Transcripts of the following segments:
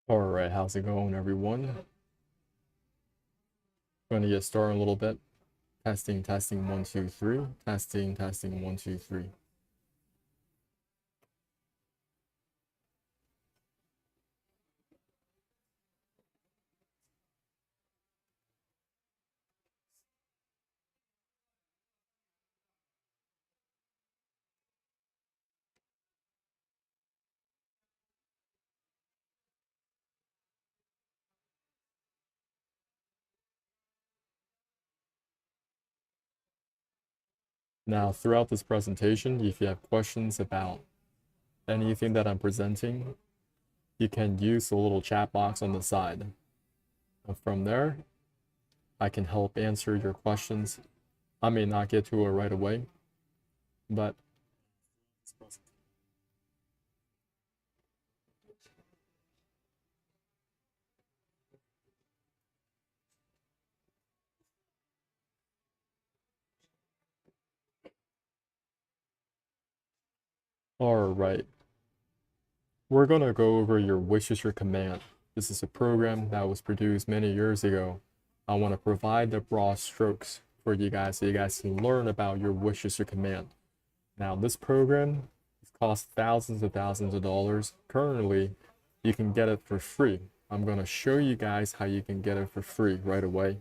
All right, how's it going, everyone? Going to get started a little bit. Testing, testing, one, two, three. Testing, testing, one, two, three. Now, throughout this presentation, if you have questions about anything that I'm presenting, you can use the little chat box on the side. And from there, I can help answer your questions. I may not get to it right away, but all right. We're going to go over your wish is your command. This is a program that was produced many years ago. I want to provide the broad strokes for you guys so you guys can learn about your wish is your command. Now, this program costs thousands of dollars. Currently, you can get it for free. I'm going to show you guys how you can get it for free right away.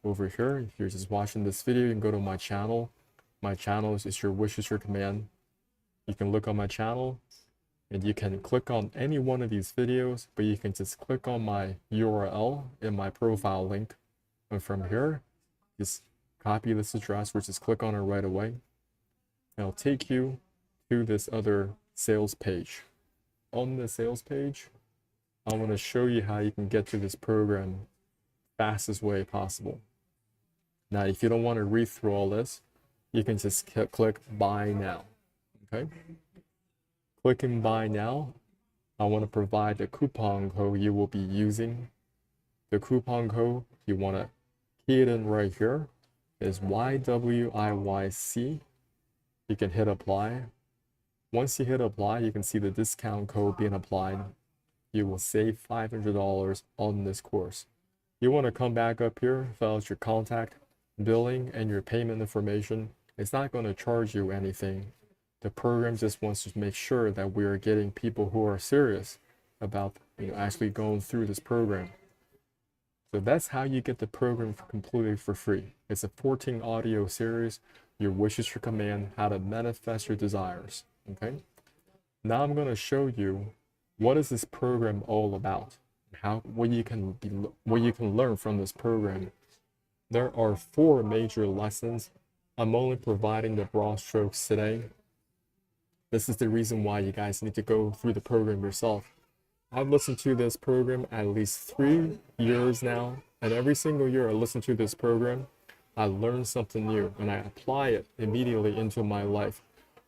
Over here, if you're just watching this video, you can go to my channel. My channel is your wish is your command. You can look on my channel and you can click on any one of these videos, but you can just click on my URL in my profile link. And from here, just copy this address, or just click on it right away. And it'll take you to this other sales page. On the sales page, I want to show you how you can get to this program fastest way possible. Now, if you don't want to read through all this, you can just click buy now. Okay? Clicking buy now, I want to provide the coupon code you will be using. The coupon code you want to key it in right here is YWIYC. You can hit apply. Once you hit apply, you can see the discount code being applied. You will save $500 on this course. You want to come back up here, fill out your contact, billing, and your payment information. It's not going to charge you anything. The program just wants to make sure that we are getting people who are serious about actually going through this program. So that's how you get the program completely for free. It's a 14 audio series, your wishes, your command, how to manifest your desires. Okay. Now I'm going to show you what is this program all about, what you can learn from this program. There are 4 major lessons. I'm only providing the broad strokes today. This is the reason why you guys need to go through the program yourself. I've listened to this program at least 3 years now, and every single year I listen to this program, I learn something new and I apply it immediately into my life,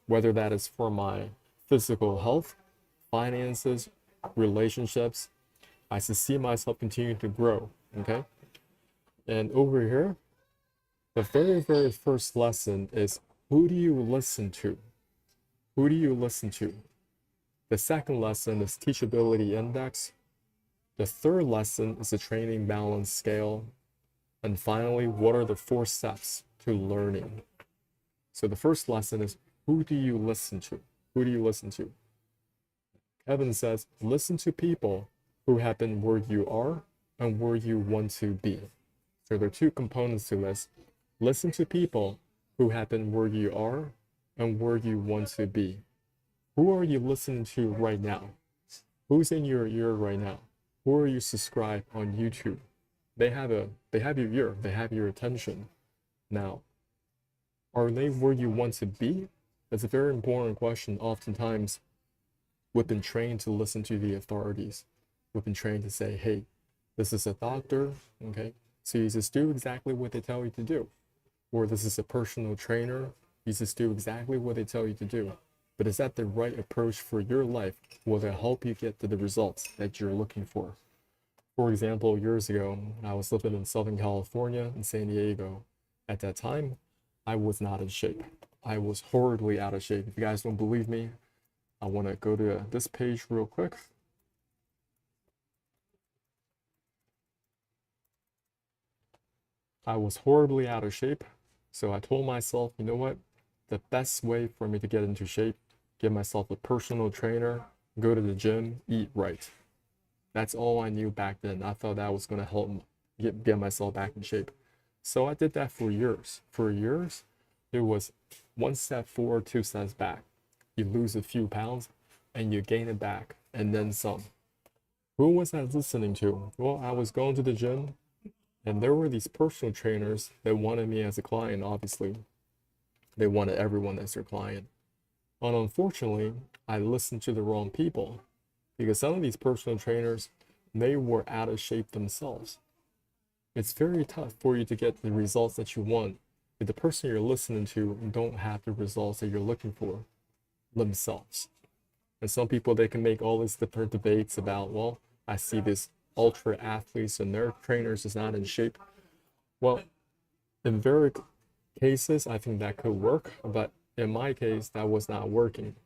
whether that is for my physical health, finances, relationships. I see myself continue to grow, okay? And over here, the very first lesson is, who do you listen to? Who do you listen to? The second lesson is teachability index. The third lesson is the training balance scale. And finally, what are the 4 steps to learning? So the first lesson is, who do you listen to? Who do you listen to? Kevin says, listen to people who have been where you are and where you want to be. So there are 2 components to this. Listen to people who have been where you are and where you want to be. Who are you listening to right now? Who's in your ear right now? Who are you subscribed on YouTube? They have your ear, they have your attention. Now, are they where you want to be? That's a very important question. Oftentimes, we've been trained to listen to the authorities. We've been trained to say, hey, this is a doctor, okay? So you just do exactly what they tell you to do. Or this is a personal trainer, you just do exactly what they tell you to do. But is that the right approach for your life? Will it help you get to the results that you're looking for? For example, years ago, I was living in Southern California, in San Diego. At that time, I was not in shape. I was horribly out of shape. If you guys don't believe me, I want to go to this page real quick. I was horribly out of shape. So I told myself, you know what? The best way for me to get into shape, get myself a personal trainer, go to the gym, eat right. That's all I knew back then. I thought that was going to help get myself back in shape. So I did that for years. For years, it was one step forward, two steps back. You lose a few pounds and you gain it back and then some. Who was I listening to? Well, I was going to the gym and there were these personal trainers that wanted me as a client, obviously. They wanted everyone as their client. And unfortunately, I listened to the wrong people because some of these personal trainers, they were out of shape themselves. It's very tough for you to get the results that you want if the person you're listening to don't have the results that you're looking for themselves. And some people, they can make all these different debates about, well, I see this ultra athletes and their trainers is not in shape. Well, in very cases, I think that could work, but in my case, that was not working.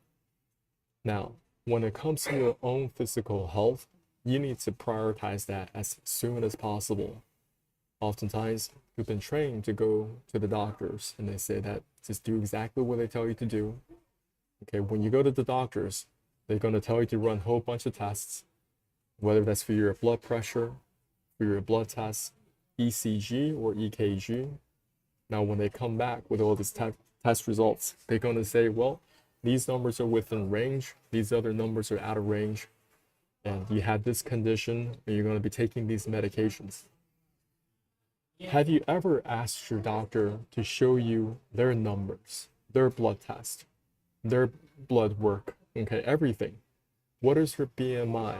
Now, when it comes to your own physical health, you need to prioritize that as soon as possible. Oftentimes, you've been trained to go to the doctors and they say that just do exactly what they tell you to do. Okay, when you go to the doctors, they're going to tell you to run a whole bunch of tests, whether that's for your blood pressure, for your blood tests, ECG or EKG. Now, when they come back with all these test results, they're going to say, well, these numbers are within range, these other numbers are out of range, and you have this condition, and you're going to be taking these medications. Have you ever asked your doctor to show you their numbers, their blood test, their blood work, okay, everything? What is your BMI?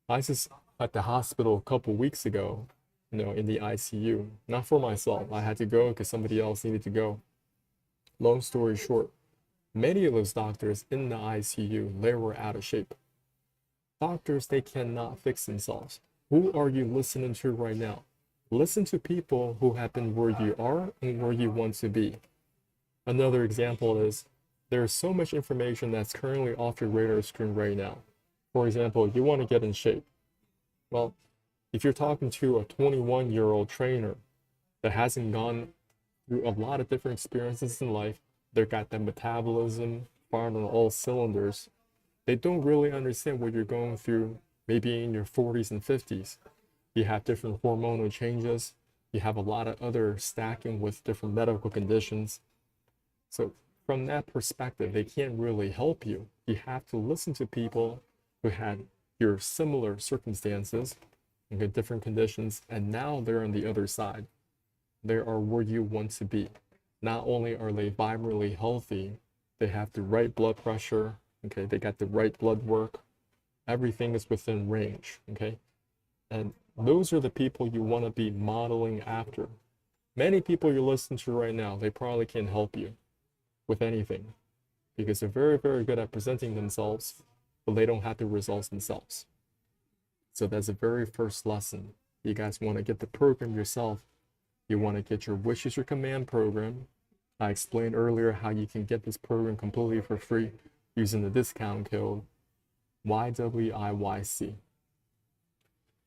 I was just at the hospital a couple weeks ago, in the ICU. Not for myself. I had to go because somebody else needed to go. Long story short, many of those doctors in the ICU, they were out of shape. Doctors, they cannot fix themselves. Who are you listening to right now? Listen to people who have been where you are and where you want to be. Another example is there's so much information that's currently off your radar screen right now. For example, you want to get in shape. Well, if you're talking to a 21-year-old trainer that hasn't gone through a lot of different experiences in life, they've got that metabolism firing on all cylinders, they don't really understand what you're going through maybe in your 40s and 50s. You have different hormonal changes. You have a lot of other stacking with different medical conditions. So from that perspective, they can't really help you. You have to listen to people who had your similar circumstances and get different conditions, and now they're on the other side. They are where you want to be. Not only are they vibrantly healthy, they have the right blood pressure, okay, they got the right blood work, everything is within range, okay? And those are the people you want to be modeling after. Many people you're listening to right now, they probably can't help you with anything because they're very, very good at presenting themselves, but they don't have the results themselves. So that's the very first lesson. You guys want to get the program yourself. You want to get your Wish is Your Command program. I explained earlier how you can get this program completely for free using the discount code YWIYC.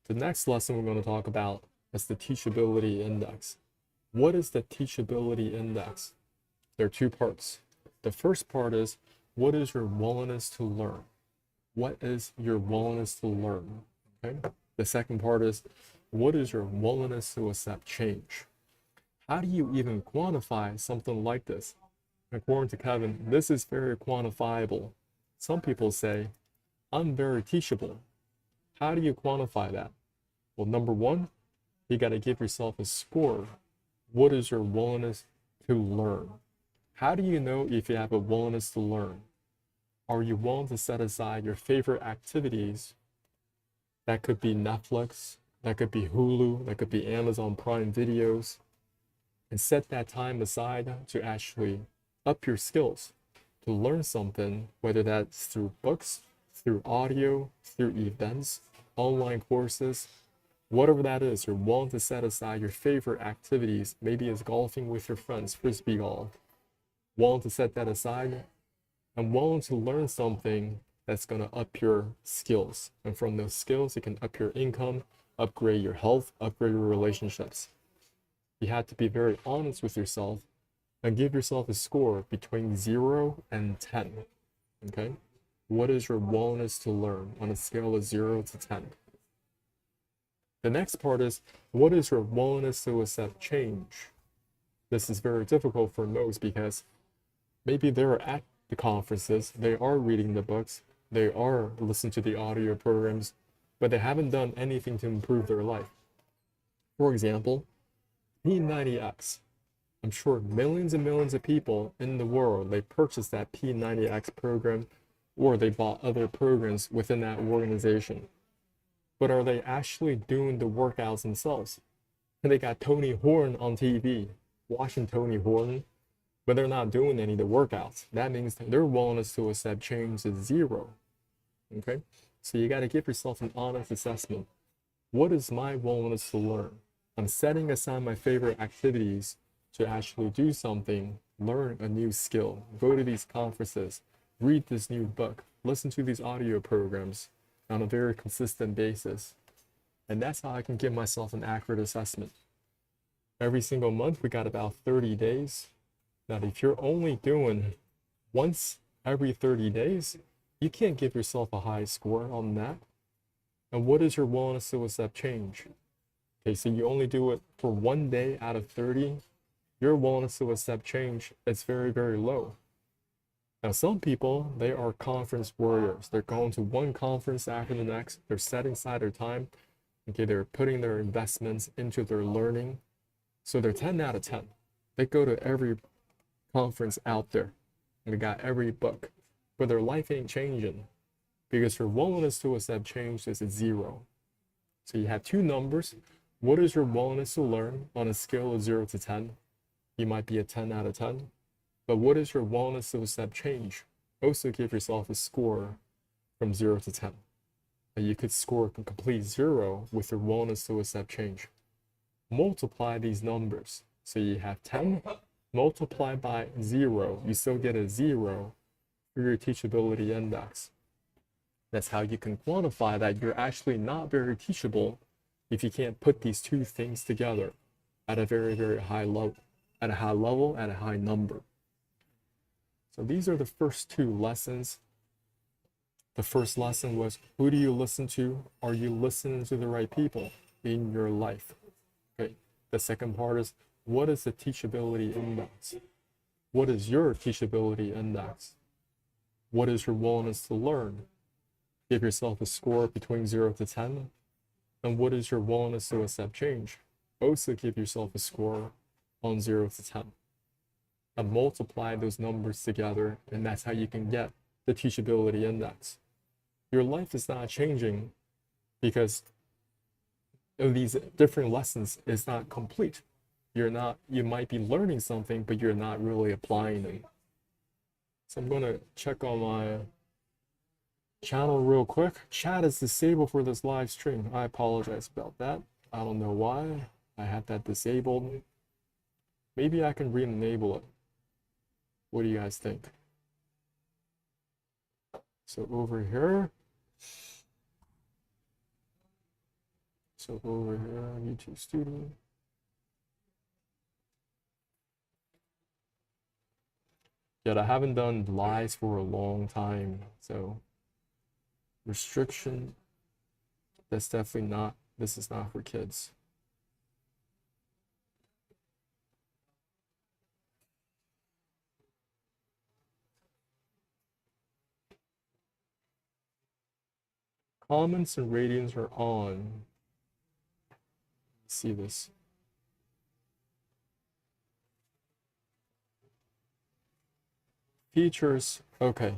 The next lesson we're going to talk about is the Teachability Index. What is the Teachability Index? There are two parts. The first part is, what is your willingness to learn? What is your willingness to learn? Okay. The second part is, what is your willingness to accept change? How do you even quantify something like this? According to Kevin, this is very quantifiable. Some people say, I'm very teachable. How do you quantify that? Well, number one, you got to give yourself a score. What is your willingness to learn? How do you know if you have a willingness to learn? Are you willing to set aside your favorite activities? That could be Netflix, that could be Hulu, that could be Amazon Prime Videos, and set that time aside to actually up your skills, to learn something, whether that's through books, through audio, through events, online courses, whatever that is. You're willing to set aside your favorite activities. Maybe it's golfing with your friends, frisbee golf. Willing to set that aside and willing to learn something that's going to up your skills. And from those skills, you can up your income, upgrade your health, upgrade your relationships. You have to be very honest with yourself and give yourself a score between 0 and 10. Okay? What is your willingness to learn on a scale of 0 to 10? The next part is, what is your willingness to accept change? This is very difficult for most because maybe they're at the conferences, they are reading the books, they are listening to the audio programs, but they haven't done anything to improve their life. For example, P90X. I'm sure millions and millions of people in the world, they purchased that P90X program or they bought other programs within that organization. But are they actually doing the workouts themselves? And they got Tony Horn on TV, watching Tony Horn, but they're not doing any of the workouts. That means their willingness to accept change is 0. Okay? So you got to give yourself an honest assessment. What is my willingness to learn? I'm setting aside my favorite activities to actually do something, learn a new skill, go to these conferences, read this new book, listen to these audio programs on a very consistent basis. And that's how I can give myself an accurate assessment. Every single month, we got about 30 days. Now, if you're only doing once every 30 days, you can't give yourself a high score on that. And what is your willingness to accept change? Okay, so you only do it for 1 day out of 30. Your willingness to accept change is very, very low. Now, some people, they are conference warriors. They're going to one conference after the next. They're setting aside their time. Okay, they're putting their investments into their learning. So they're 10 out of 10. They go to every conference out there. And they got every book. But their life ain't changing because their willingness to accept change is 0. So you have two numbers. What is your willingness to learn on a scale of 0 to 10? You might be a 10 out of 10. But what is your willingness to accept change? Also give yourself a score from 0 to 10. And you could score a complete 0 with your willingness to accept change. Multiply these numbers. So you have 10 multiplied by 0. You still get a 0 for your teachability index. That's how you can quantify that you're actually not very teachable if you can't put these two things together at a very, very high level, at a high number. So these are the first two lessons. The first lesson was, who do you listen to? Are you listening to the right people in your life? Okay. The second part is, what is the teachability index? What is your teachability index? What is your willingness to learn? Give yourself a score between 0 to 10. And what is your willingness to accept change? Also give yourself a score on 0 to 10. And multiply those numbers together, and that's how you can get the teachability index. Your life is not changing because of these different lessons is not complete. You might be learning something, but you're not really applying it. So I'm gonna check on my channel real quick. Chat is disabled for this live stream. I apologize about that. I don't know why I had that disabled. Maybe I can re-enable it. What do you guys think? So over here. So over here on YouTube Studio. Yet I haven't done lives for a long time. So restriction, that's definitely not, this is not for kids. Comments and ratings are on. Let's see this. Features, okay.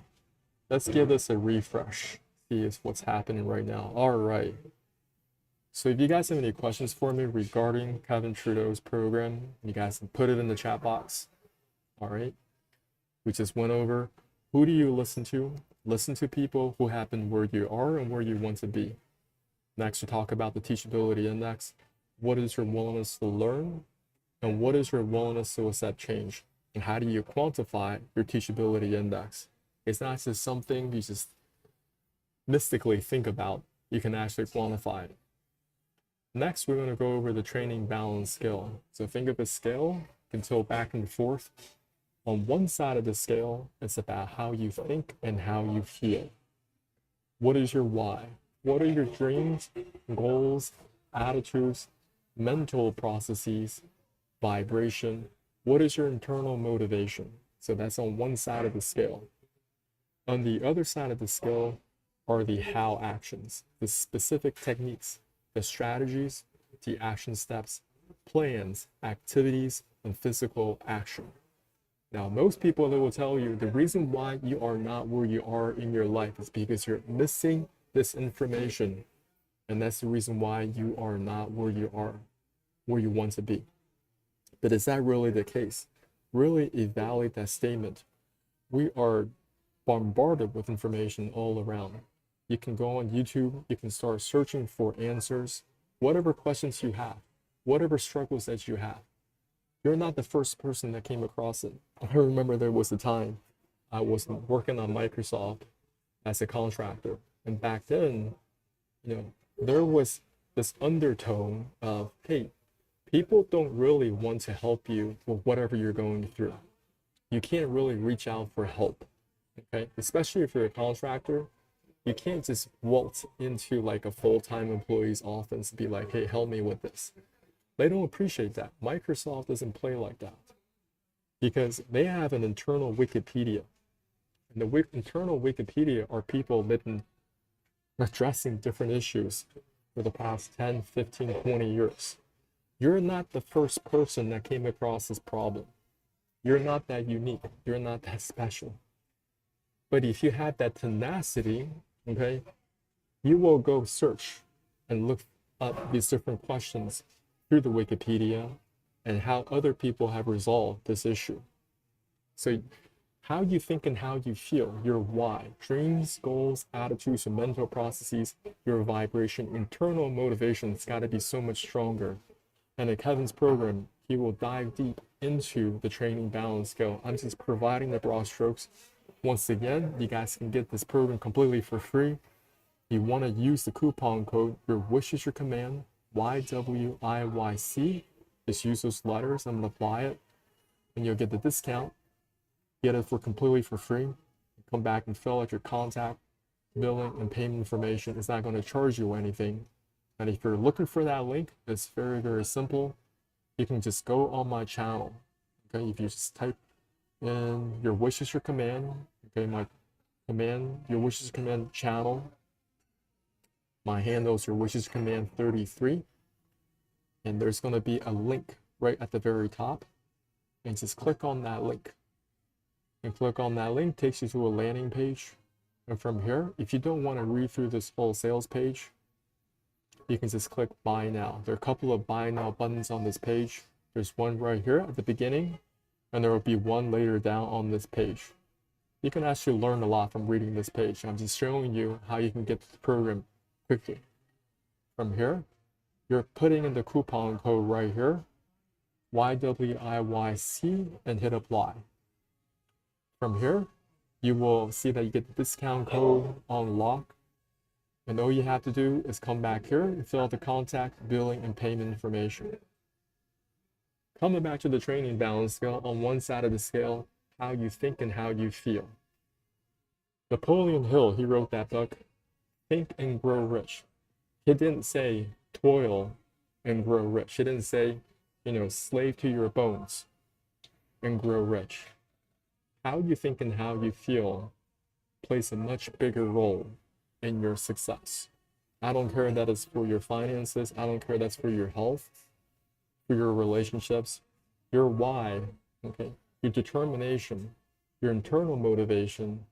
Let's give this a refresh. See what's happening right now. All right. So if you guys have any questions for me regarding Kevin Trudeau's program, you guys can put it in the chat box. All right. We just went over, who do you listen to? Listen to people who happen where you are and where you want to be. Next, we talk about the teachability index. What is your willingness to learn? And what is your willingness to accept change? And how do you quantify your teachability index? It's not just something you just mystically think about. You can actually quantify it. Next, we're going to go over the training balance scale. So think of a scale, you can tilt back and forth. On one side of the scale, it's about how you think and how you feel. What is your why? What are your dreams, goals, attitudes, mental processes, vibration? What is your internal motivation? So that's on one side of the scale. On the other side of the scale are the how actions, the specific techniques, the strategies, the action steps, plans, activities, and physical action. Now, most people, they will tell you the reason why you are not where you are in your life is because you're missing this information. And that's the reason why you are not where you are, where you want to be. But is that really the case? Really evaluate that statement. We are bombarded with information all around. You can go on YouTube, you can start searching for answers, whatever questions you have, whatever struggles that you have. You're not the first person that came across it. I remember there was a time I was working on Microsoft as a contractor. And back then, there was this undertone of, hey, people don't really want to help you with whatever you're going through. You can't really reach out for help, okay? Especially if you're a contractor, you can't just waltz into like a full-time employee's office and be like, hey, help me with this. They don't appreciate that. Microsoft doesn't play like that because they have an internal Wikipedia. And the internal Wikipedia are people that have been addressing different issues for the past 10, 15, 20 years. You're not the first person that came across this problem. You're not that unique. You're not that special. But if you have that tenacity, okay, you will go search and look up these different questions through the Wikipedia and how other people have resolved this issue. So how you think and how you feel, your why, dreams, goals, attitudes, and mental processes, your vibration, internal motivation has got to be so much stronger. And in Kevin's program, he will dive deep into the training balance scale. I'm just providing the broad strokes. Once again, you guys can get this program completely for free. You want to use the coupon code, your wish is your command, YWIYC. Just use those letters. I'm going to apply it. And you'll get the discount. Get it for completely for free. Come back and fill out your contact, billing, and payment information. It's not going to charge you anything. And if you're looking for that link, it's very, very simple. You can just go on my channel. Okay, if you just type in your wish is your command, okay, my command, your wish is your command channel. My handle is your wish is your command 33. And there's going to be a link right at the very top. And just click on that link. And click on that link, takes you to a landing page. And from here, if you don't want to read through this whole sales page, you can just click buy now. There are a couple of buy now buttons on this page. There's one right here at the beginning, and there will be one later down on this page. You can actually learn a lot from reading this page. I'm just showing you how you can get to the program quickly. From here, you're putting in the coupon code right here, YWIYC, and hit apply. From here, you will see that you get the discount code on lock. And all you have to do is come back here and fill out the contact, billing, and payment information. Coming back to the training balance scale, on one side of the scale, how you think and how you feel. Napoleon Hill, he wrote that book, Think and Grow Rich. He didn't say toil and grow rich. He didn't say, slave to your bones and grow rich. How you think and how you feel plays a much bigger role in your success. I don't care that it's for your finances. I don't care that's for your health, for your relationships, your why, okay, your determination, your internal motivation.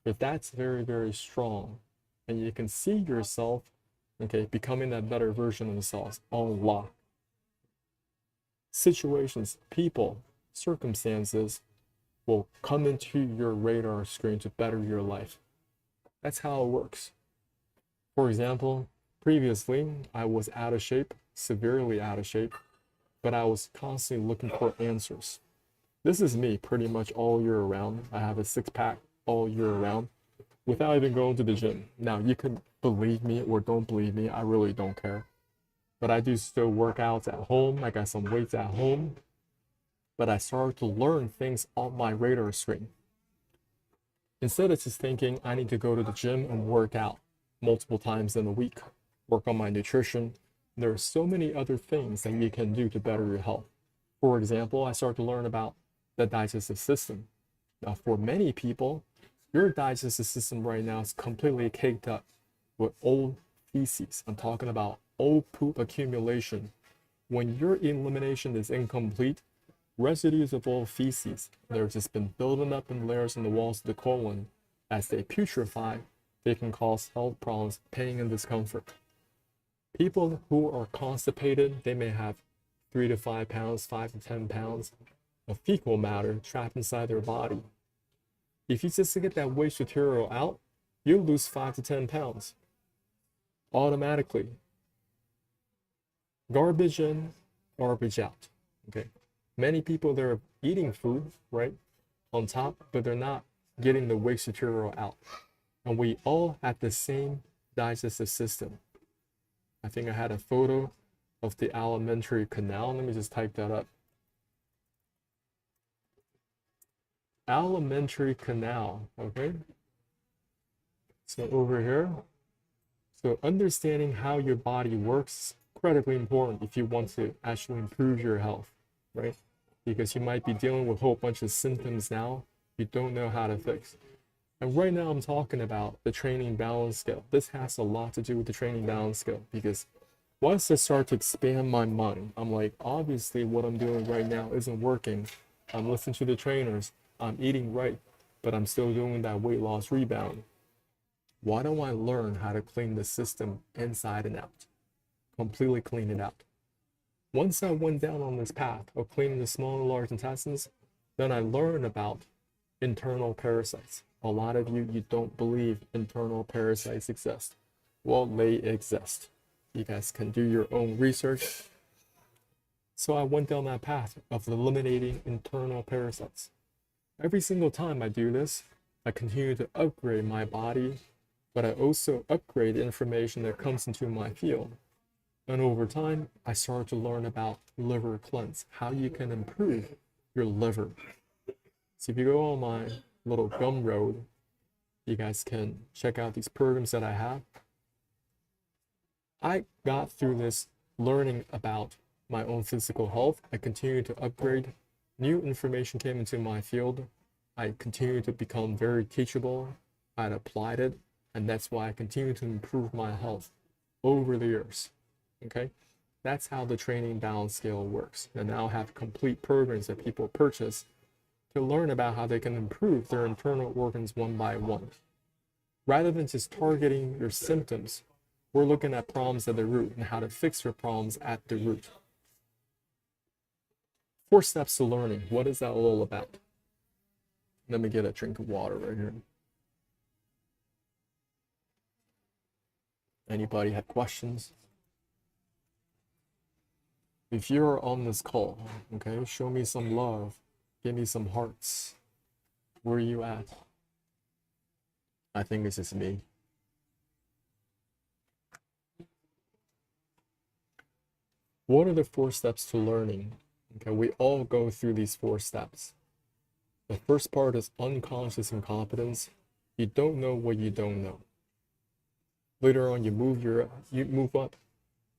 If that's very, very strong, and you can see yourself, okay, becoming that better version of themselves on lock. Situations, people, circumstances will come into your radar screen to better your life. That's how it works. For example, previously, I was out of shape, severely out of shape, but I was constantly looking for answers. This is me pretty much all year round. I have a six-pack all year round without even going to the gym. Now, you can believe me or don't believe me. I really don't care. but I do still workouts at home. I got some weights at home, but I started to learn things on my radar screen. Instead of just thinking I need to go to the gym and work out multiple times in a week, work on my nutrition, there are so many other things that you can do to better your health. For example, I started to learn about the digestive system. Now, for many people, your digestive system right now is completely caked up with old feces. I'm talking about old poop accumulation. When your elimination is incomplete, residues of old feces that have just been building up in layers in the walls of the colon, as they putrefy, they can cause health problems, pain, and discomfort. People who are constipated, they may have 3 to 5 pounds, 5 to 10 pounds of fecal matter trapped inside their body. If you just get that waste material out, you'll lose 5 to 10 pounds automatically. Garbage in, garbage out. Okay. Many people, they're eating food, right, on top, but they're not getting the waste material out. And we all have the same digestive system. I think I had a photo of the alimentary canal. Let me just type that up. Alimentary canal, okay? So over here, so understanding how your body works is incredibly important if you want to actually improve your health, right? Because you might be dealing with a whole bunch of symptoms now you don't know how to fix. And right now I'm talking about the training balance scale. This has a lot to do with the training balance scale, because once I start to expand my mind, I'm like, obviously what I'm doing right now isn't working. I'm listening to the trainers, I'm eating right, but I'm still doing that weight loss rebound. Why don't I learn how to clean the system inside and out? Completely clean it out. Once I went down on this path of cleaning the small and large intestines, then I learned about internal parasites. A lot of you don't believe internal parasites exist. Well, they exist. You guys can do your own research. So I went down that path of eliminating internal parasites. Every single time I do this, I continue to upgrade my body, but I also upgrade the information that comes into my field. And over time, I started to learn about liver cleanse, how you can improve your liver. So if you go on my little Gumroad, you guys can check out these programs that I have. I got through this learning about my own physical health. I continued to upgrade. New information came into my field. I continued to become very teachable. I had applied it, and that's why I continue to improve my health over the years. Okay, that's how the training balance scale works. And now I have complete programs that people purchase to learn about how they can improve their internal organs one by one. Rather than just targeting your symptoms, we're looking at problems at the root and how to fix your problems at the root. 4 steps to learning. What is that all about? Let me get a drink of water right here. Anybody have questions? If you're on this call, okay, show me some love. Give me some hearts. Where are you at? I think it's just me. What are the 4 steps to learning? Okay, we all go through these 4 steps. The first part is unconscious incompetence. You don't know what you don't know. Later on, you move up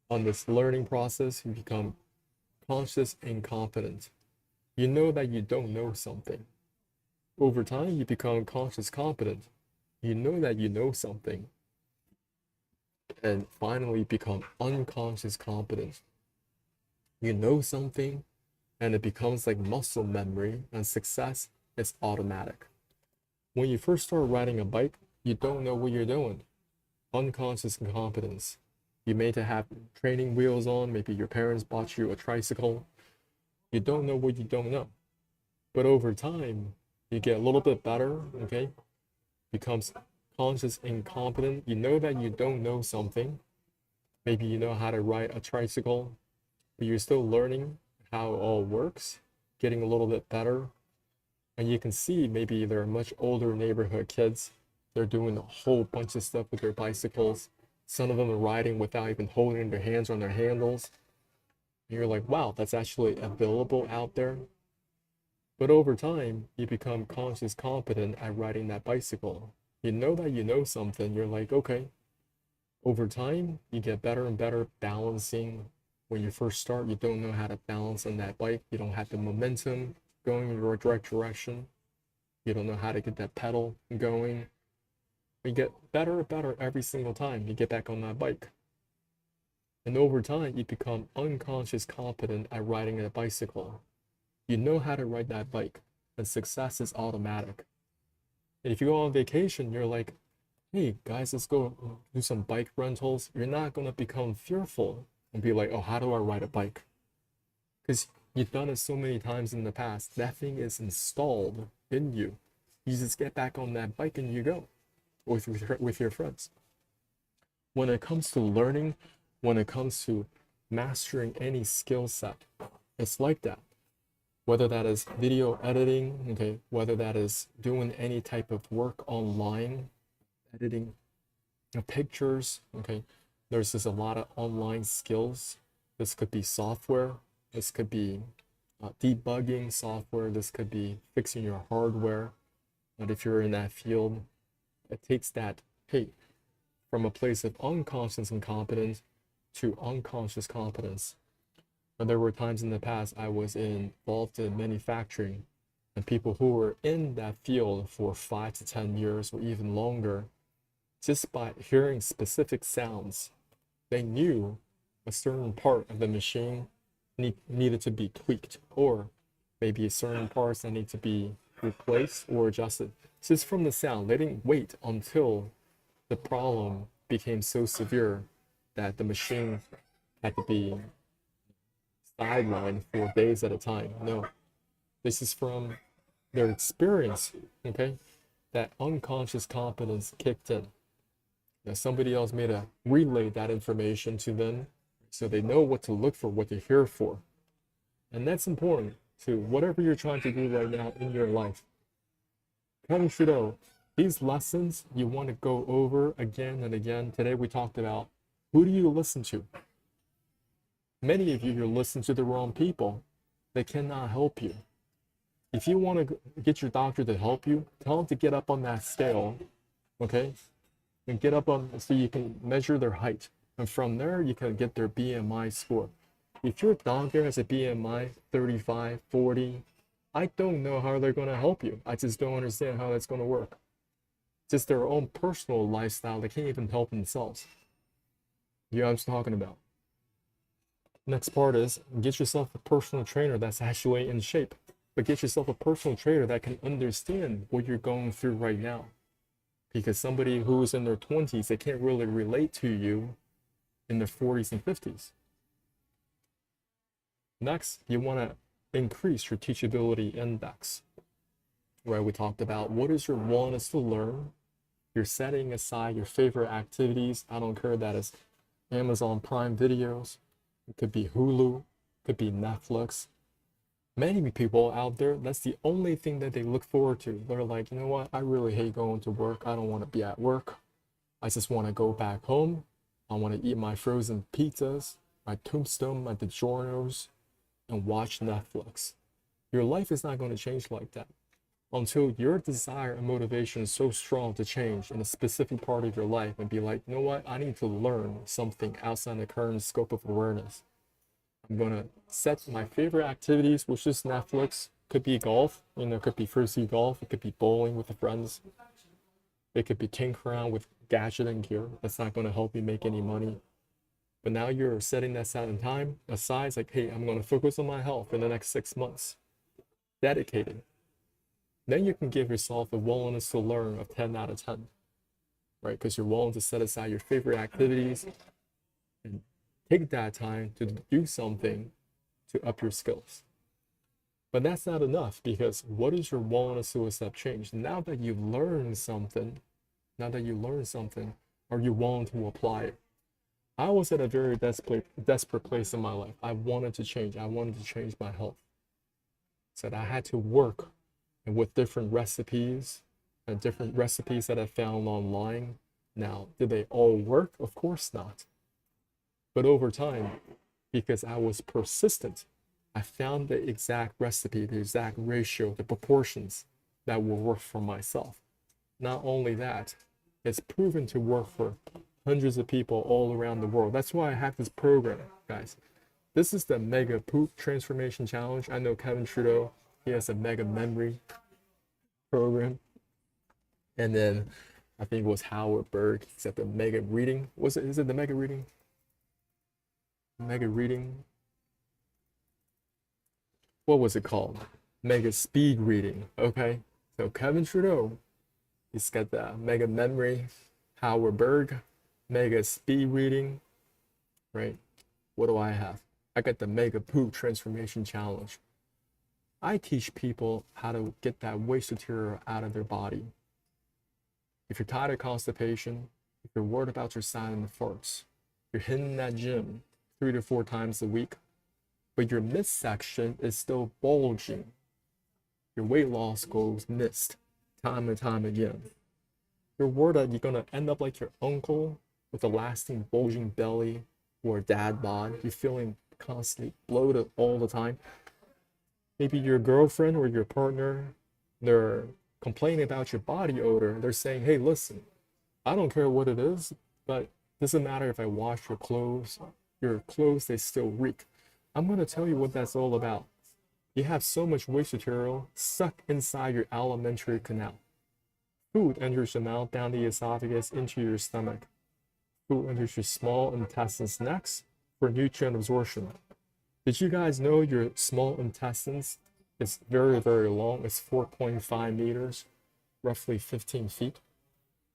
on this learning process. You become conscious incompetent. You know that you don't know something. Over time, you become conscious competent. You know that you know something. And finally, become unconscious competent. You know something, and it becomes like muscle memory, and success is automatic. When you first start riding a bike, you don't know what you're doing. Unconscious incompetence. You may have training wheels on, maybe your parents bought you a tricycle. You don't know what you don't know. But over time, you get a little bit better, okay? Becomes conscious incompetent. You know that you don't know something. Maybe you know how to ride a tricycle, but you're still learning how it all works, getting a little bit better. And you can see maybe there are much older neighborhood kids. They're doing a whole bunch of stuff with their bicycles. Some of them are riding without even holding their hands on their handles. And you're like, wow, that's actually available out there. But over time, you become conscious competent at riding that bicycle. You know that you know something. You're like, okay. Over time, you get better and better balancing. When you first start, you don't know how to balance on that bike. You don't have the momentum going in your direct direction. You don't know how to get that pedal going. You get better and better every single time you get back on that bike. And over time, you become unconscious competent at riding a bicycle. You know how to ride that bike, and success is automatic. And if you go on vacation, you're like, hey guys, let's go do some bike rentals. You're not going to become fearful and be like, oh, how do I ride a bike? Because you've done it so many times in the past. That thing is installed in you. You just get back on that bike and you go with your friends. When it comes to learning, when it comes to mastering any skill set, it's like that. Whether that is video editing, okay, whether that is doing any type of work online, editing pictures, okay, there's just a lot of online skills. This could be software, this could be debugging software, this could be fixing your hardware. But if you're in that field, it takes that, hey, from a place of unconscious incompetence to unconscious competence. And there were times in the past I was involved in manufacturing, and people who were in that field for 5 to 10 years or even longer, just by hearing specific sounds, they knew a certain part of the machine needed to be tweaked, or maybe certain parts that need to be replaced or adjusted. Just from the sound, they didn't wait until the problem became so severe that the machine had to be sidelined for days at a time. No, this is from their experience, okay? That unconscious competence kicked in. Now somebody else made a relay that information to them so they know what to look for, what to hear for. And that's important to whatever you're trying to do right now in your life. Kevin Trudeau, these lessons you want to go over again and again. Today we talked about, who do you listen to? Many of you listen to the wrong people. They cannot help you. If you want to get your doctor to help you, tell them to get up on that scale, okay? And get up on, so you can measure their height. And from there, you can get their BMI score. If your doctor has a BMI 35, 40, I don't know how they're going to help you. I just don't understand how that's going to work. Just their own personal lifestyle, they can't even help themselves. You know what I'm talking about. Next part is, get yourself a personal trainer that's actually in shape. But get yourself a personal trainer that can understand what you're going through right now. Because somebody who's in their 20s, they can't really relate to you in their 40s and 50s. Next, you want to increase your teachability index. Right, we talked about what is your willingness to learn. You're setting aside your favorite activities. I don't care that is Amazon Prime videos. It could be Hulu, it could be Netflix. Many people out there, that's the only thing that they look forward to. They're like, you know what? I really hate going to work. I don't want to be at work. I just want to go back home. I want to eat my frozen pizzas, my tombstone, my DiGiorno's, and watch Netflix. Your life is not going to change like that until your desire and motivation is so strong to change in a specific part of your life and be like, you know what? I need to learn something outside the current scope of awareness. I'm going to set my favorite activities, which is Netflix. Could be golf, it could be frisbee golf. It could be bowling with the friends. It could be tinkering around with gadget and gear. That's not going to help you make any money. But now you're setting that time aside. It's like, hey, I'm going to focus on my health in the next 6 months. Dedicated. Then you can give yourself a willingness to learn of 10 out of 10. Right? Because you're willing to set aside your favorite activities and take that time to do something to up your skills. But that's not enough, because what is your willingness to accept change? Now that you've learned something, are you willing to apply it? I was at a very desperate place in my life. I wanted to change. I wanted to change my health. So I had to work with different recipes and different recipes that I found online. Now, did they all work? Of course not. But over time, because I was persistent, I found the exact recipe, the exact ratio, the proportions that will work for myself. Not only that, it's proven to work for hundreds of people all around the world. That's why I have this program, guys. This is the Mega Poop Transformation Challenge. I know Kevin Trudeau, he has a Mega Memory program. And then I think it was Howard Berg, he's at the Mega Reading. Is it the Mega Reading? Mega Reading? What was it called? Mega Speed Reading. Okay. So Kevin Trudeau, he's got the Mega Memory, Howard Berg, Mega Speed Reading, right? What do I have? I got the Mega Poop Transformation Challenge. I teach people how to get that waste material out of their body. If you're tired of constipation, if you're worried about your silent farts, you're hitting that gym 3 to 4 times a week, but your midsection is still bulging, your weight loss goes missed time and time again. You're worried that you're gonna end up like your uncle with a lasting bulging belly or dad bod. You're feeling constantly bloated all the time. Maybe your girlfriend or your partner, they're complaining about your body odor. They're saying, hey, listen, I don't care what it is, but it doesn't matter if I wash your clothes, they still reek. I'm gonna tell you what that's all about. You have so much waste material stuck inside your alimentary canal. Food enters your mouth, down the esophagus, into your stomach. Food enters your small intestines next for nutrient absorption. Did you guys know your small intestines is very, very long? It's 4.5 meters, roughly 15 feet,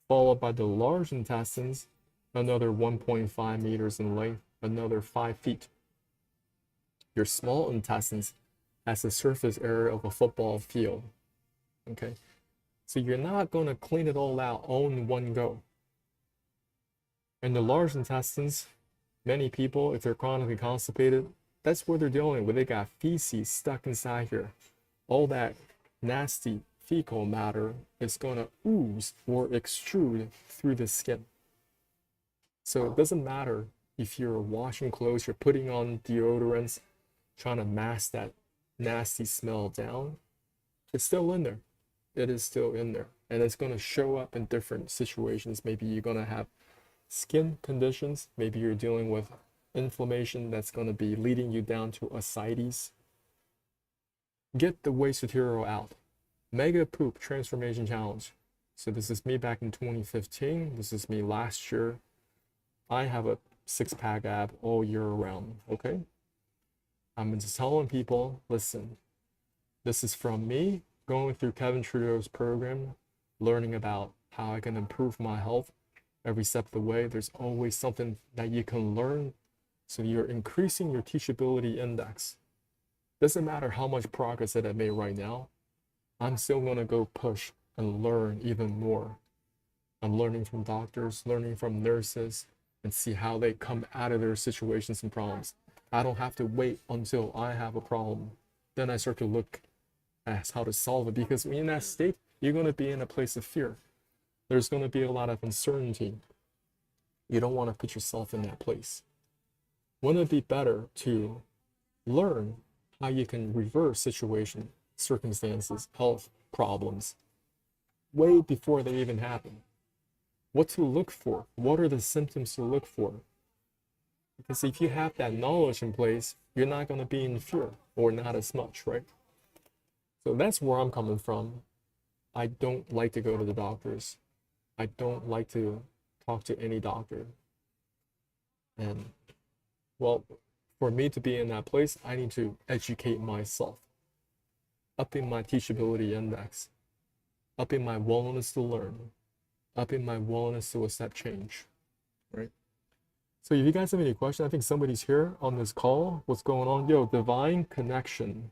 followed by the large intestines, another 1.5 meters in length, another 5 feet. Your small intestines has the surface area of a football field. Okay, so you're not going to clean it all out all in one go. And the large intestines, many people, if they're chronically constipated, that's what they're dealing with. They got feces stuck inside here. All that nasty fecal matter is going to ooze or extrude through the skin. So it doesn't matter if you're washing clothes, you're putting on deodorants, trying to mask that nasty smell down. It's still in there. It is still in there. And it's going to show up in different situations. Maybe you're going to have skin conditions. Maybe you're dealing with inflammation that's going to be leading you down to ascites. Get the waste material out. Mega Poop Transformation Challenge. So this is me back in 2015. This is me last year. I have a 6-pack ab all year round, okay? I'm just telling people, listen, this is from me going through Kevin Trudeau's program, learning about how I can improve my health every step of the way. There's always something that you can learn. So you're increasing your teachability index. Doesn't matter how much progress that I made right now, I'm still gonna go push and learn even more. I'm learning from doctors, learning from nurses, and see how they come out of their situations and problems. I don't have to wait until I have a problem. Then I start to look at how to solve it, because in that state, you're gonna be in a place of fear. There's gonna be a lot of uncertainty. You don't wanna put yourself in that place. Wouldn't it be better to learn how you can reverse situation, circumstances, health problems way before they even happen? What to look for? What are the symptoms to look for? Because if you have that knowledge in place, you're not going to be in fear, or not as much, right? So that's where I'm coming from. I don't like to go to the doctors. I don't like to talk to any doctor. And well, for me to be in that place, I need to educate myself, upping my teachability index, upping my willingness to learn, upping my willingness to accept change, right? So if you guys have any questions, I think somebody's here on this call. What's going on? Yo, Divine Connection.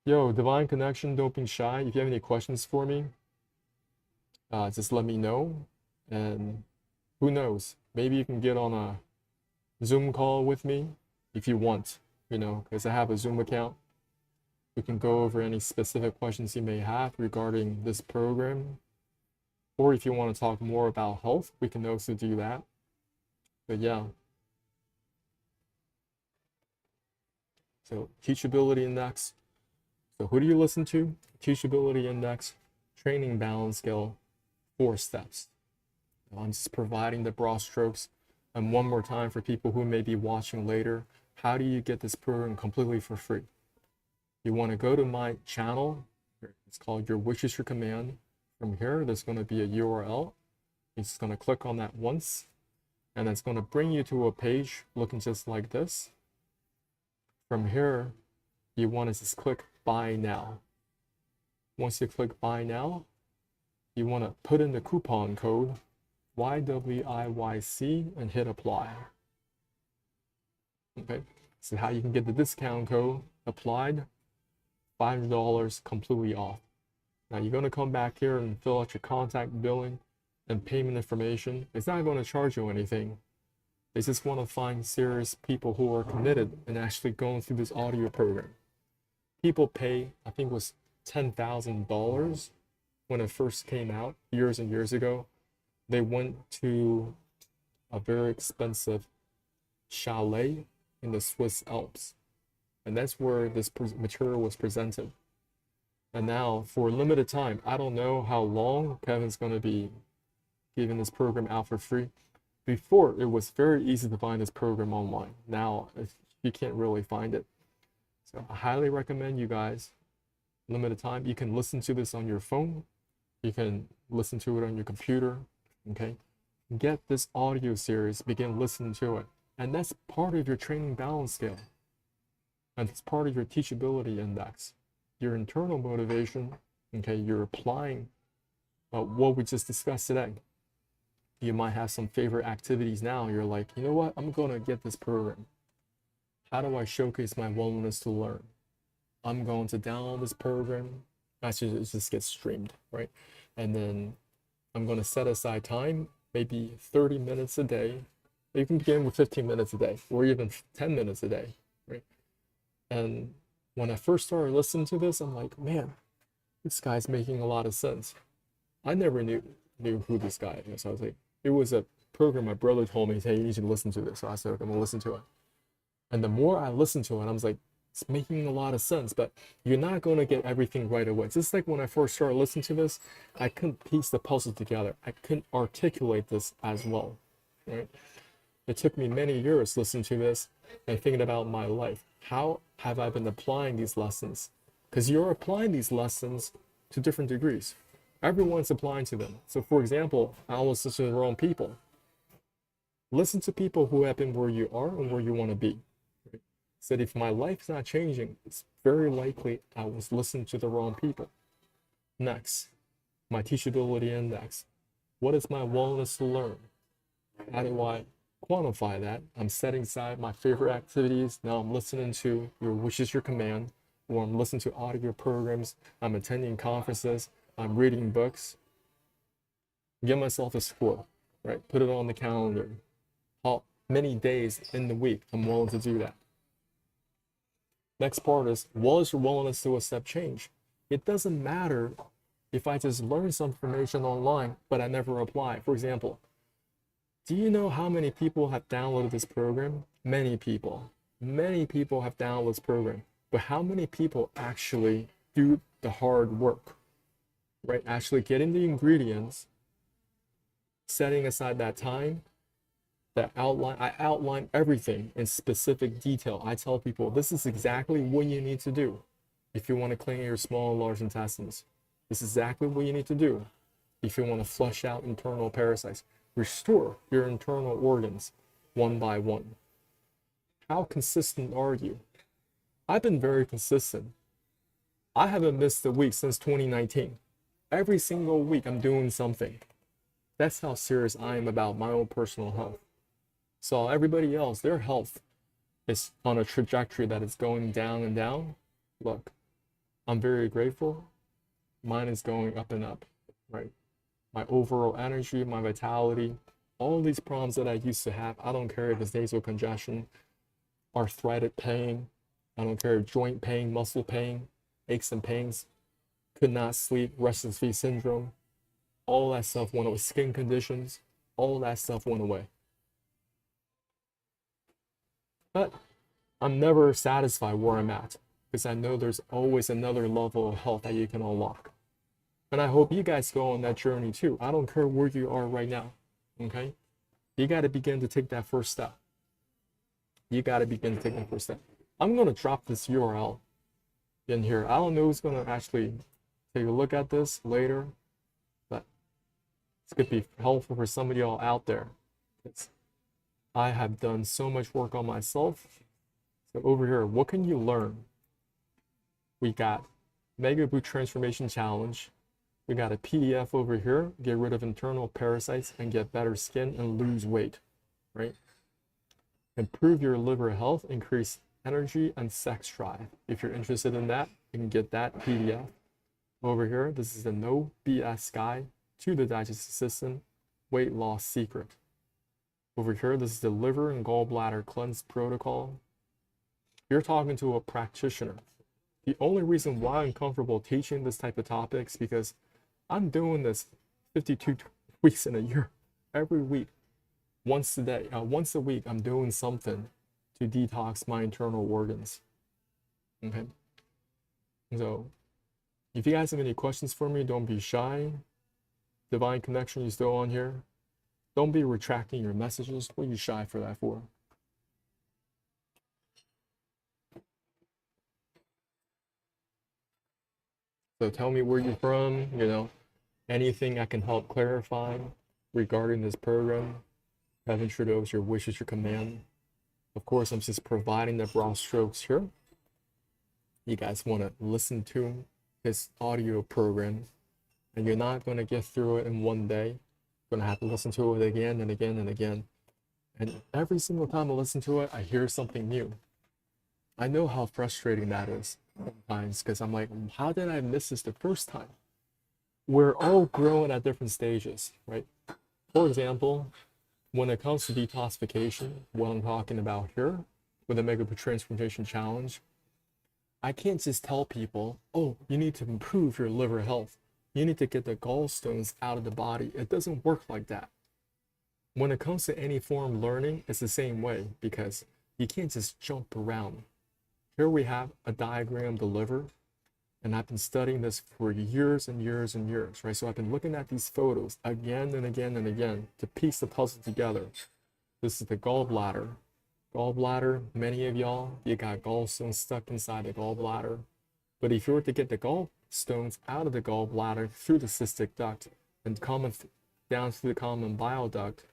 Yo, Divine Connection, don't be shy. If you have any questions for me, just let me know. And who knows, maybe you can get on a Zoom call with me if you want, because I have a Zoom account. We can go over any specific questions you may have regarding this program. Or if you want to talk more about health, we can also do that. But yeah. So teachability index. So who do you listen to? Teachability index, training balance scale, 4 steps. I'm just providing the broad strokes. And one more time for people who may be watching later, how do you get this program completely for free? You want to go to my channel. It's called Your Wish is Your Command. From here, there's going to be a URL. You're just going to click on that once, and it's going to bring you to a page looking just like this. From here, you want to just click Buy Now. Once you click Buy Now, you want to put in the coupon code YWIYC and hit Apply. Okay, so how you can get the discount code applied, $5 completely off. Now you're going to come back here and fill out your contact billing and payment information. It's not going to charge you anything. They just want to find serious people who are committed and actually going through this audio program. People pay, I think it was $10,000 when it first came out years and years ago. They went to a very expensive chalet in the Swiss Alps, and that's where this material was presented. And now, for a limited time, I don't know how long Kevin's going to be giving this program out for free. Before, it was very easy to find this program online. Now, you can't really find it. So I highly recommend you guys, limited time, you can listen to this on your phone. You can listen to it on your computer, okay? Get this audio series, begin listening to it. And that's part of your training balance scale. And it's part of your teachability index. Your internal motivation, okay, you're applying what we just discussed today. You might have some favorite activities now. You're like, you know what? I'm going to get this program. How do I showcase my willingness to learn? I'm going to download this program. Actually, it just gets streamed, right? And then I'm going to set aside time, maybe 30 minutes a day. You can begin with 15 minutes a day, or even 10 minutes a day, right? And when I first started listening to this, I'm like, man, this guy's making a lot of sense. I never knew who this guy is. So I was like, it was a program my brother told me, hey, you need to listen to this. So I said, okay, I'm gonna listen to it. And the more I listened to it, I was like, it's making a lot of sense, but you're not gonna get everything right away. It's just like when I first started listening to this, I couldn't piece the puzzle together. I couldn't articulate this as well, right? It took me many years listening to this and thinking about my life. How have I been applying these lessons? Because you're applying these lessons to different degrees. Everyone's applying to them. So for example, I was listening to the wrong people. Listen to people who have been where you are and where you want to be. Right? Said if my life's not changing, it's very likely I was listening to the wrong people. Next, my teachability index. What is my willingness to learn? How do I quantify that? I'm setting aside my favorite activities. Now I'm listening to Your Wish is Your Command, or I'm listening to audio programs. I'm attending conferences. I'm reading books. Give myself a score, right? Put it on the calendar. How many days in the week I'm willing to do that. Next part is, what is your willingness to accept change? It doesn't matter if I just learn some information online, but I never apply. For example, do you know how many people have downloaded this program? Many people. Many people have downloaded this program. But how many people actually do the hard work? Right? Actually getting the ingredients, setting aside that time, that outline. I outline everything in specific detail. I tell people this is exactly what you need to do if you want to clean your small and large intestines. This is exactly what you need to do if you want to flush out internal parasites. Restore your internal organs one by one. How consistent are you? I've been very consistent. I haven't missed a week since 2019. Every single week I'm doing something. That's how serious I am about my own personal health. So everybody else, their health is on a trajectory that is going down and down. Look, I'm very grateful. Mine is going up and up, right? My overall energy, my vitality, all these problems that I used to have, I don't care if it's nasal congestion, arthritic pain, I don't care if joint pain, muscle pain, aches and pains, could not sleep, restless feet syndrome. All that stuff went away. Skin conditions, all that stuff went away. But I'm never satisfied where I'm at because I know there's always another level of health that you can unlock. And I hope you guys go on that journey too. I don't care where you are right now. Okay? You got to begin to take that first step. You got to begin to take that first step. I'm going to drop this URL in here. I don't know who's going to actually take a look at this later, but it's going to be helpful for some of y'all out there. I have done so much work on myself. So over here, what can you learn? We got Mega Boot Transformation Challenge. We got a PDF over here, get rid of internal parasites and get better skin and lose weight, right? Improve your liver health, increase energy and sex drive. If you're interested in that, you can get that PDF. Over here, this is the no BS guide to the digestive system weight loss secret. Over here, this is the liver and gallbladder cleanse protocol. You're talking to a practitioner. The only reason why I'm comfortable teaching this type of topics because I'm doing this 52 weeks in a year, every week, once a week, I'm doing something to detox my internal organs. Okay. So, if you guys have any questions for me, don't be shy. Divine Connection, you still on here? Don't be retracting your messages. What are you shy for that for? So tell me where you're from, anything I can help clarify regarding this program. Have introduced your wishes, your command. Of course, I'm just providing the broad strokes here. You guys want to listen to this audio program, and you're not going to get through it in one day. You're going to have to listen to it again and again and again. And every single time I listen to it, I hear something new. I know how frustrating that is sometimes because I'm like, how did I miss this the first time? We're all growing at different stages, right? For example, when it comes to detoxification, what I'm talking about here with the Mega Boot Transformation Challenge, I can't just tell people, oh, you need to improve your liver health. You need to get the gallstones out of the body. It doesn't work like that. When it comes to any form of learning, it's the same way because you can't just jump around. Here we have a diagram of the liver, and I've been studying this for years and years and years, right? So I've been looking at these photos again and again and again to piece the puzzle together. This is the gallbladder. Gallbladder, many of y'all, you got gallstones stuck inside the gallbladder. But if you were to get the gallstones out of the gallbladder through the cystic duct and down through the common bile duct,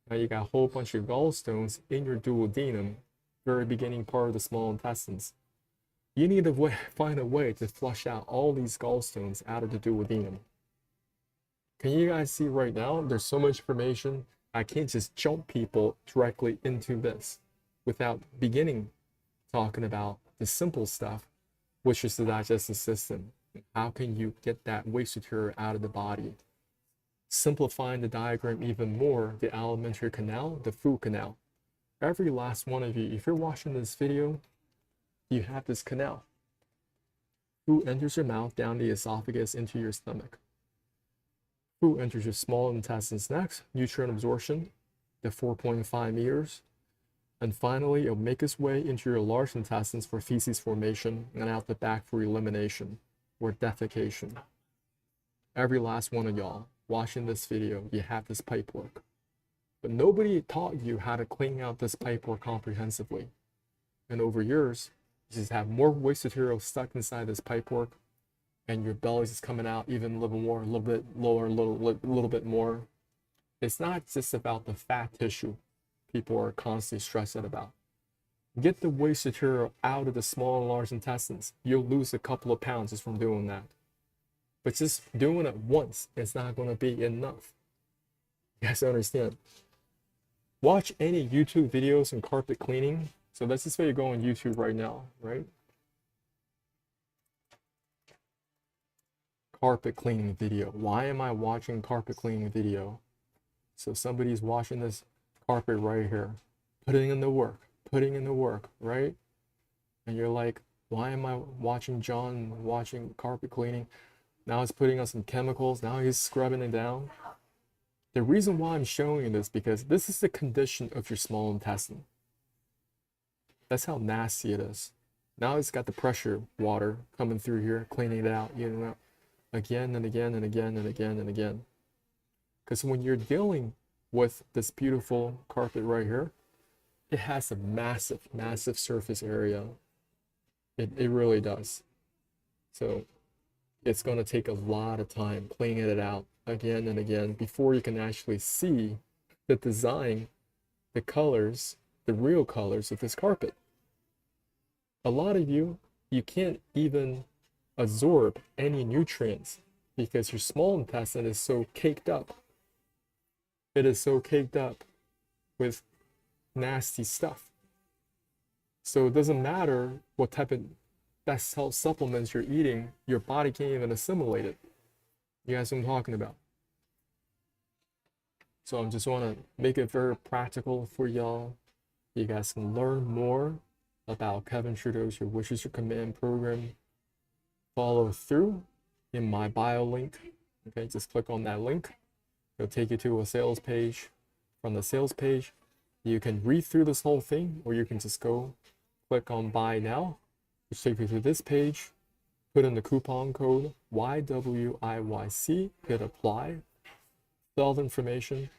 now you got a whole bunch of gallstones in your duodenum, very beginning part of the small intestines. You need to find a way to flush out all these gallstones out of the duodenum. Can you guys see right now? There's so much information. I can't just jump people directly into this without beginning talking about the simple stuff, which is the digestive system. How can you get that waste material out of the body? Simplifying the diagram even more, the alimentary canal, the food canal. Every last one of you, if you're watching this video, you have this canal. Food enters your mouth down the esophagus into your stomach. Food enters your small intestines next, nutrient absorption, the 4.5 meters. And finally, it'll make its way into your large intestines for feces formation and out the back for elimination or defecation. Every last one of y'all watching this video, you have this pipework. But nobody taught you how to clean out this pipework comprehensively. And over years, you just have more waste material stuck inside this pipework, and your belly's just coming out even a little more, a little bit lower, a little bit more. It's not just about the fat tissue people are constantly stressed about. Get the waste material out of the small and large intestines. You'll lose a couple of pounds just from doing that. But just doing it once, it's not going to be enough. You guys understand? Watch any YouTube videos on carpet cleaning. So let's just say you go on YouTube right now, right? Carpet cleaning video. Why am I watching carpet cleaning video? So somebody's washing this carpet right here, putting in the work, right? And you're like, why am I watching John watching carpet cleaning? Now he's putting on some chemicals. Now he's scrubbing it down. The reason why I'm showing you this because this is the condition of your small intestine. That's how nasty it is. Now it's got the pressure water coming through here, cleaning it out, again and again and again and again and again. Because when you're dealing with this beautiful carpet right here, it has a massive, massive surface area. It really does. So it's going to take a lot of time cleaning it out again and again before you can actually see the design, the colors, the real colors of this carpet. A lot of you can't even absorb any nutrients because your small intestine is so caked up. It is so caked up with nasty stuff. So it doesn't matter what type of best health supplements you're eating, your body can't even assimilate it. You guys know what I'm talking about. So I just want to make it very practical for y'all. You guys can learn more about Kevin Trudeau's Your Wishes Your Command program. Follow through in my bio link. Okay, just click on that link. It'll take you to a sales page. From the sales page, you can read through this whole thing, or you can just go click on buy now, which takes you to this page. Put in the coupon code YWIYC, hit apply, fill out the information,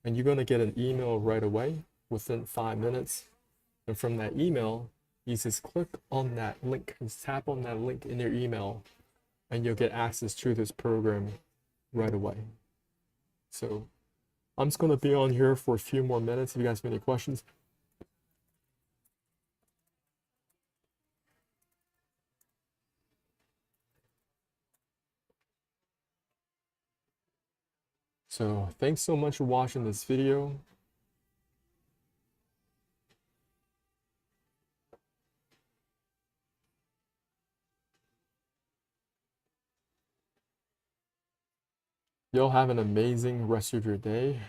and you're going to get an email right away within 5 minutes. And from that email, you just click on that link, just tap on that link in your email, and you'll get access to this program right away. So I'm just going to be on here for a few more minutes if you guys have any questions. So thanks so much for watching this video. Y'all have an amazing rest of your day.